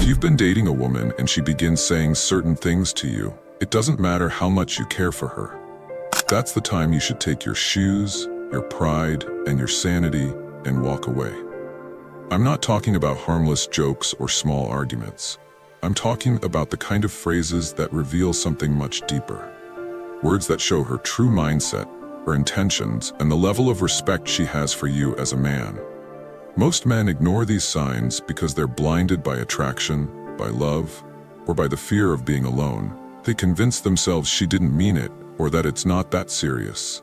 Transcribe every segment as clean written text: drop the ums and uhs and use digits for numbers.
If you've been dating a woman and she begins saying certain things to you, it doesn't matter how much you care for her. That's the time you should take your shoes, your pride, and your sanity and walk away. I'm not talking about harmless jokes or small arguments. I'm talking about the kind of phrases that reveal something much deeper. Words that show her true mindset, her intentions, and the level of respect she has for you as a man. Most men ignore these signs because they're blinded by attraction, by love, or by the fear of being alone. They convince themselves she didn't mean it or that it's not that serious.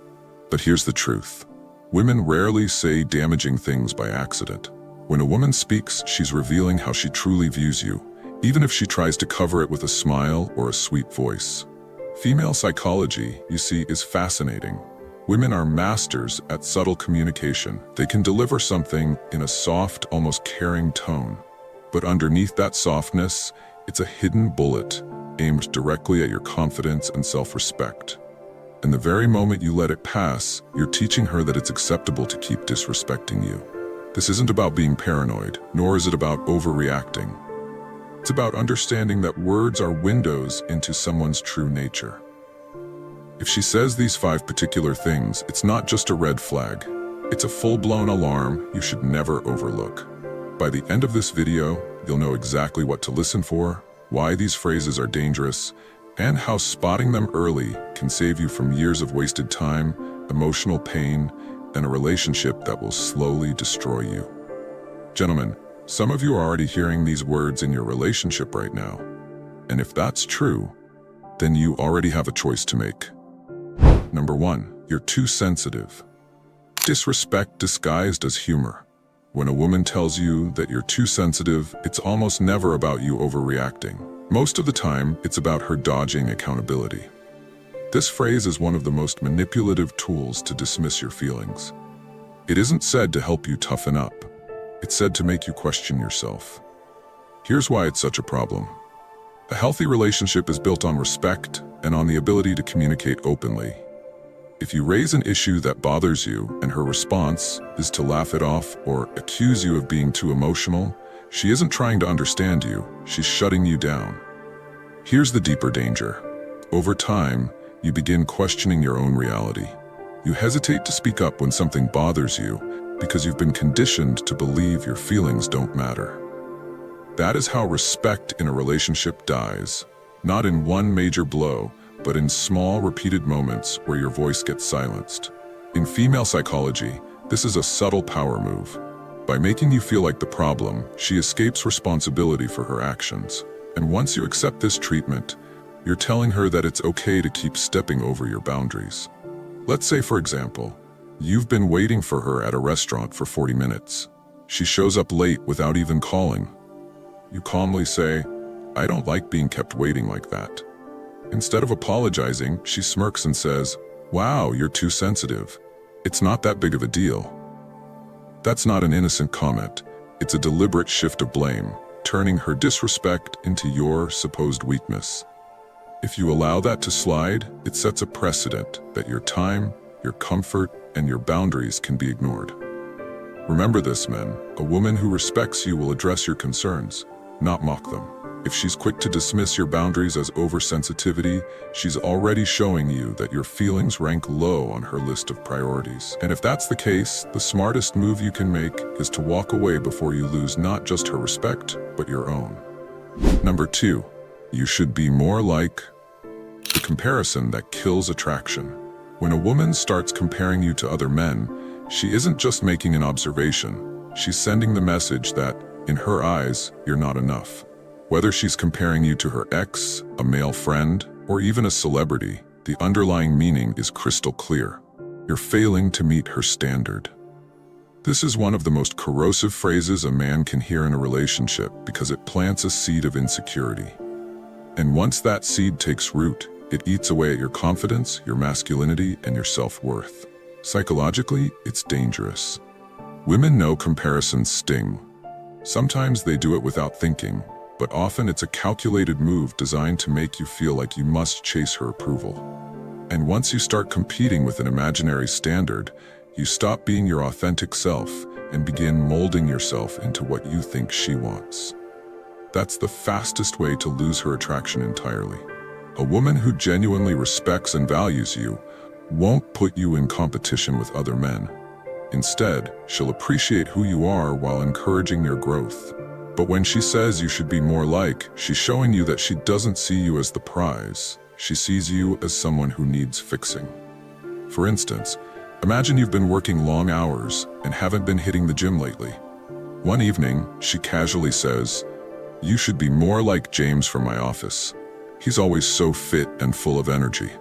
But here's the truth. Women rarely say damaging things by accident. When a woman speaks, she's revealing how she truly views you, even if she tries to cover it with a smile or a sweet voice. Female psychology, you see, is fascinating. Women are masters at subtle communication. They can deliver something in a soft, almost caring tone. But underneath that softness, it's a hidden bullet aimed directly at your confidence and self-respect. And the very moment you let it pass, you're teaching her that it's acceptable to keep disrespecting you. This isn't about being paranoid, nor is it about overreacting. It's about understanding that words are windows into someone's true nature. If she says these 5 particular things, it's not just a red flag. It's a full-blown alarm you should never overlook. By the end of this video, you'll know exactly what to listen for, why these phrases are dangerous, and how spotting them early can save you from years of wasted time, emotional pain, and a relationship that will slowly destroy you. Gentlemen, some of you are already hearing these words in your relationship right now. And if that's true, then you already have a choice to make. Number 1, you're too sensitive. Disrespect disguised as humor. When a woman tells you that you're too sensitive, it's almost never about you overreacting. Most of the time, it's about her dodging accountability. This phrase is one of the most manipulative tools to dismiss your feelings. It isn't said to help you toughen up. It's said to make you question yourself. Here's why it's such a problem. A healthy relationship is built on respect and on the ability to communicate openly. If you raise an issue that bothers you and her response is to laugh it off or accuse you of being too emotional, she isn't trying to understand you, she's shutting you down. Here's the deeper danger. Over time, you begin questioning your own reality. You hesitate to speak up when something bothers you because you've been conditioned to believe your feelings don't matter. That is how respect in a relationship dies, not in one major blow, but in small, repeated moments where your voice gets silenced. In female psychology, this is a subtle power move. By making you feel like the problem, she escapes responsibility for her actions. And once you accept this treatment, you're telling her that it's okay to keep stepping over your boundaries. Let's say, for example, you've been waiting for her at a restaurant for 40 minutes. She shows up late without even calling. You calmly say, "I don't like being kept waiting like that." Instead of apologizing, she smirks and says, "Wow, you're too sensitive. It's not that big of a deal." That's not an innocent comment. It's a deliberate shift of blame, turning her disrespect into your supposed weakness. If you allow that to slide, it sets a precedent that your time, your comfort, and your boundaries can be ignored. Remember this, men. A woman who respects you will address your concerns, not mock them. If she's quick to dismiss your boundaries as oversensitivity, she's already showing you that your feelings rank low on her list of priorities. And if that's the case, the smartest move you can make is to walk away before you lose not just her respect, but your own. Number 2, you should be more like the comparison that kills attraction. When a woman starts comparing you to other men, she isn't just making an observation. She's sending the message that, in her eyes, you're not enough. Whether she's comparing you to her ex, a male friend, or even a celebrity, the underlying meaning is crystal clear. You're failing to meet her standard. This is one of the most corrosive phrases a man can hear in a relationship because it plants a seed of insecurity. And once that seed takes root, it eats away at your confidence, your masculinity, and your self-worth. Psychologically, it's dangerous. Women know comparisons sting. Sometimes they do it without thinking, but often it's a calculated move designed to make you feel like you must chase her approval. And once you start competing with an imaginary standard, you stop being your authentic self and begin molding yourself into what you think she wants. That's the fastest way to lose her attraction entirely. A woman who genuinely respects and values you won't put you in competition with other men. Instead, she'll appreciate who you are while encouraging your growth. But when she says you should be more like, she's showing you that she doesn't see you as the prize. She sees you as someone who needs fixing. For instance, imagine you've been working long hours and haven't been hitting the gym lately. One evening, she casually says, "You should be more like James from my office. He's always so fit and full of energy."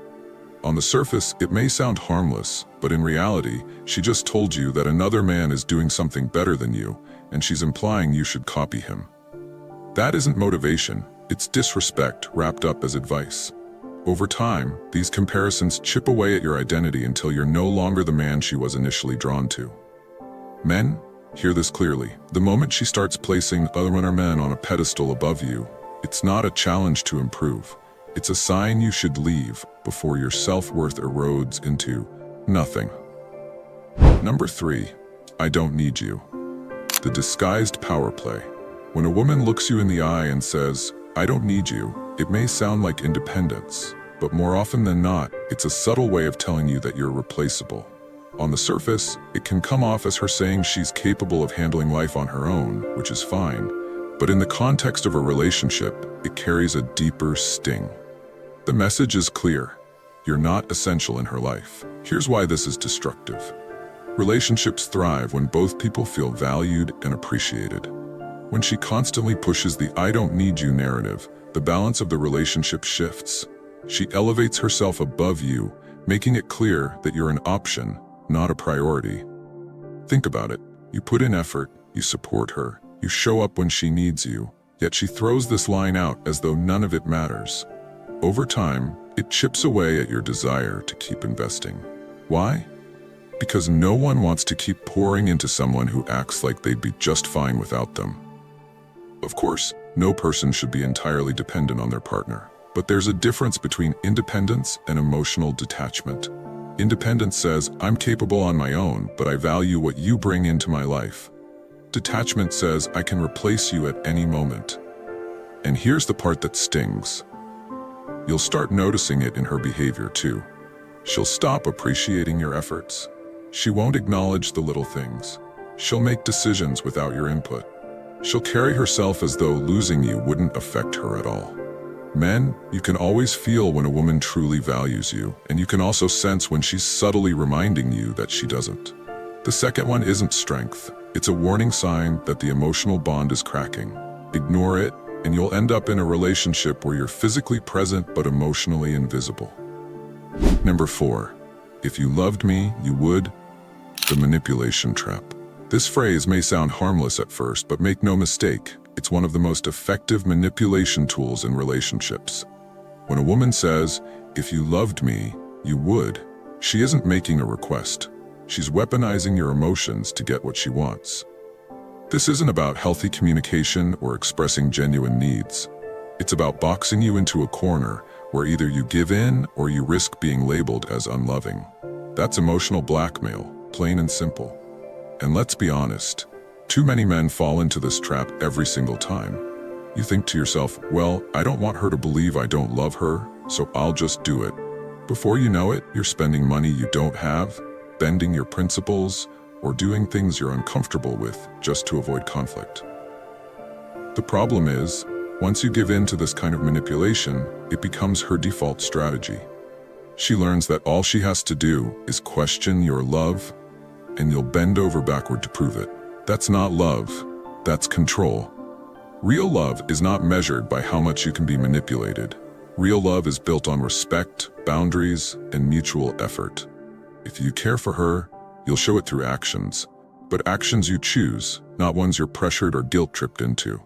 On the surface, it may sound harmless, but in reality, she just told you that another man is doing something better than you, and she's implying you should copy him. That isn't motivation, it's disrespect wrapped up as advice. Over time, these comparisons chip away at your identity until you're no longer the man she was initially drawn to. Men, hear this clearly. The moment she starts placing other men on a pedestal above you, it's not a challenge to improve. It's a sign you should leave before your self-worth erodes into nothing. Number 3, I don't need you. The disguised power play. When a woman looks you in the eye and says, "I don't need you," it may sound like independence, but more often than not, it's a subtle way of telling you that you're replaceable. On the surface, it can come off as her saying she's capable of handling life on her own, which is fine. But in the context of a relationship, it carries a deeper sting. The message is clear. You're not essential in her life. Here's why this is destructive. Relationships thrive when both people feel valued and appreciated. When she constantly pushes the "I don't need you" narrative, the balance of the relationship shifts. She elevates herself above you, making it clear that you're an option, not a priority. Think about it. You put in effort, you support her, you show up when she needs you, yet she throws this line out as though none of it matters. Over time, it chips away at your desire to keep investing. Why? Because no one wants to keep pouring into someone who acts like they'd be just fine without them. Of course, no person should be entirely dependent on their partner, but there's a difference between independence and emotional detachment. Independence says, "I'm capable on my own, but I value what you bring into my life." Detachment says, "I can replace you at any moment." And here's the part that stings. You'll start noticing it in her behavior too. She'll stop appreciating your efforts. She won't acknowledge the little things. She'll make decisions without your input. She'll carry herself as though losing you wouldn't affect her at all. Men, you can always feel when a woman truly values you, and you can also sense when she's subtly reminding you that she doesn't. The second one isn't strength. It's a warning sign that the emotional bond is cracking. Ignore it, and you'll end up in a relationship where you're physically present but emotionally invisible. Number 4, if you loved me, you would. The manipulation trap. This phrase may sound harmless at first, but make no mistake, it's one of the most effective manipulation tools in relationships. When a woman says, "If you loved me, you would," she isn't making a request. She's weaponizing your emotions to get what she wants. This isn't about healthy communication or expressing genuine needs. It's about boxing you into a corner where either you give in or you risk being labeled as unloving. That's emotional blackmail, plain and simple. And let's be honest, too many men fall into this trap every single time. You think to yourself, "Well, I don't want her to believe I don't love her, so I'll just do it." Before you know it, you're spending money you don't have, bending your principles, or doing things you're uncomfortable with just to avoid conflict. The problem is, once you give in to this kind of manipulation, it becomes her default strategy. She learns that all she has to do is question your love, and you'll bend over backward to prove it. That's not love, that's control. Real love is not measured by how much you can be manipulated. Real love is built on respect, boundaries, and mutual effort. If you care for her, you'll show it through actions, but actions you choose, not ones you're pressured or guilt-tripped into.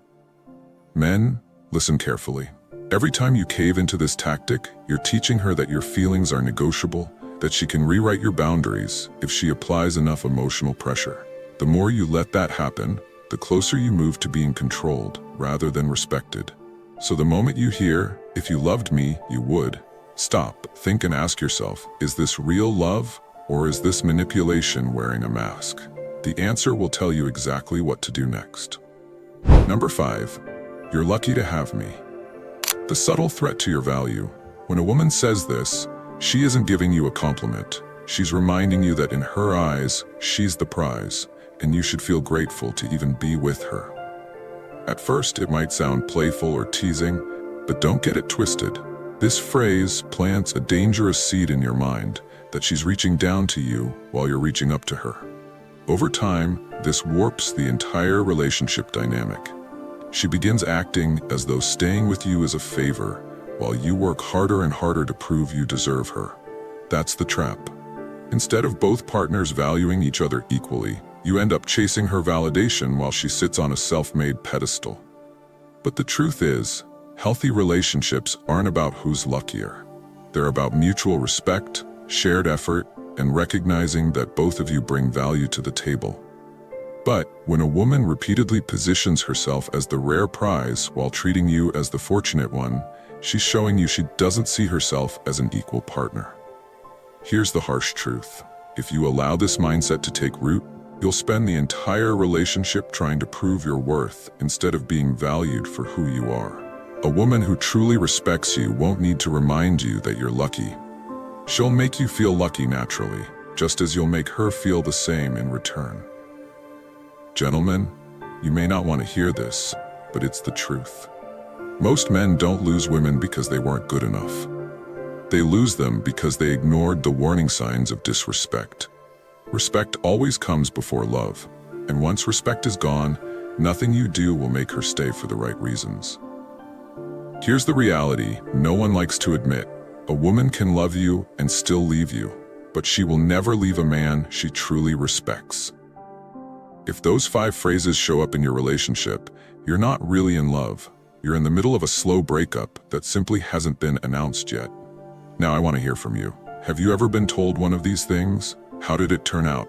Men, listen carefully. Every time you cave into this tactic, you're teaching her that your feelings are negotiable, that she can rewrite your boundaries if she applies enough emotional pressure. The more you let that happen, the closer you move to being controlled rather than respected. So the moment you hear, "If you loved me, you would," stop, think, and ask yourself, is this real love, or is this manipulation wearing a mask? The answer will tell you exactly what to do next. Number 5, You're lucky to have me. The subtle threat to your value. When a woman says this, she isn't giving you a compliment. She's reminding you that in her eyes, she's the prize, and you should feel grateful to even be with her. At first, it might sound playful or teasing, but don't get it twisted. This phrase plants a dangerous seed in your mind that she's reaching down to you while you're reaching up to her. Over time, this warps the entire relationship dynamic. She begins acting as though staying with you is a favor, while you work harder and harder to prove you deserve her. That's the trap. Instead of both partners valuing each other equally, you end up chasing her validation while she sits on a self-made pedestal. But the truth is, healthy relationships aren't about who's luckier. They're about mutual respect, shared effort, and recognizing that both of you bring value to the table. But when a woman repeatedly positions herself as the rare prize while treating you as the fortunate one, she's showing you she doesn't see herself as an equal partner. Here's the harsh truth. If you allow this mindset to take root, you'll spend the entire relationship trying to prove your worth instead of being valued for who you are. A woman who truly respects you won't need to remind you that you're lucky. She'll make you feel lucky naturally, just as you'll make her feel the same in return. Gentlemen, you may not want to hear this, but it's the truth. Most men don't lose women because they weren't good enough. They lose them because they ignored the warning signs of disrespect. Respect always comes before love, and once respect is gone, nothing you do will make her stay for the right reasons. Here's the reality no one likes to admit. A woman can love you and still leave you, but she will never leave a man she truly respects. If those 5 phrases show up in your relationship, you're not really in love. You're in the middle of a slow breakup that simply hasn't been announced yet. Now I want to hear from you. Have you ever been told one of these things? How did it turn out?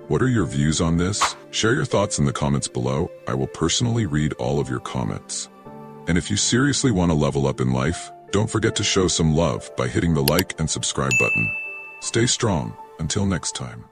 What are your views on this? Share your thoughts in the comments below. I will personally read all of your comments. And if you seriously want to level up in life, don't forget to show some love by hitting the like and subscribe button. Stay strong. Until next time.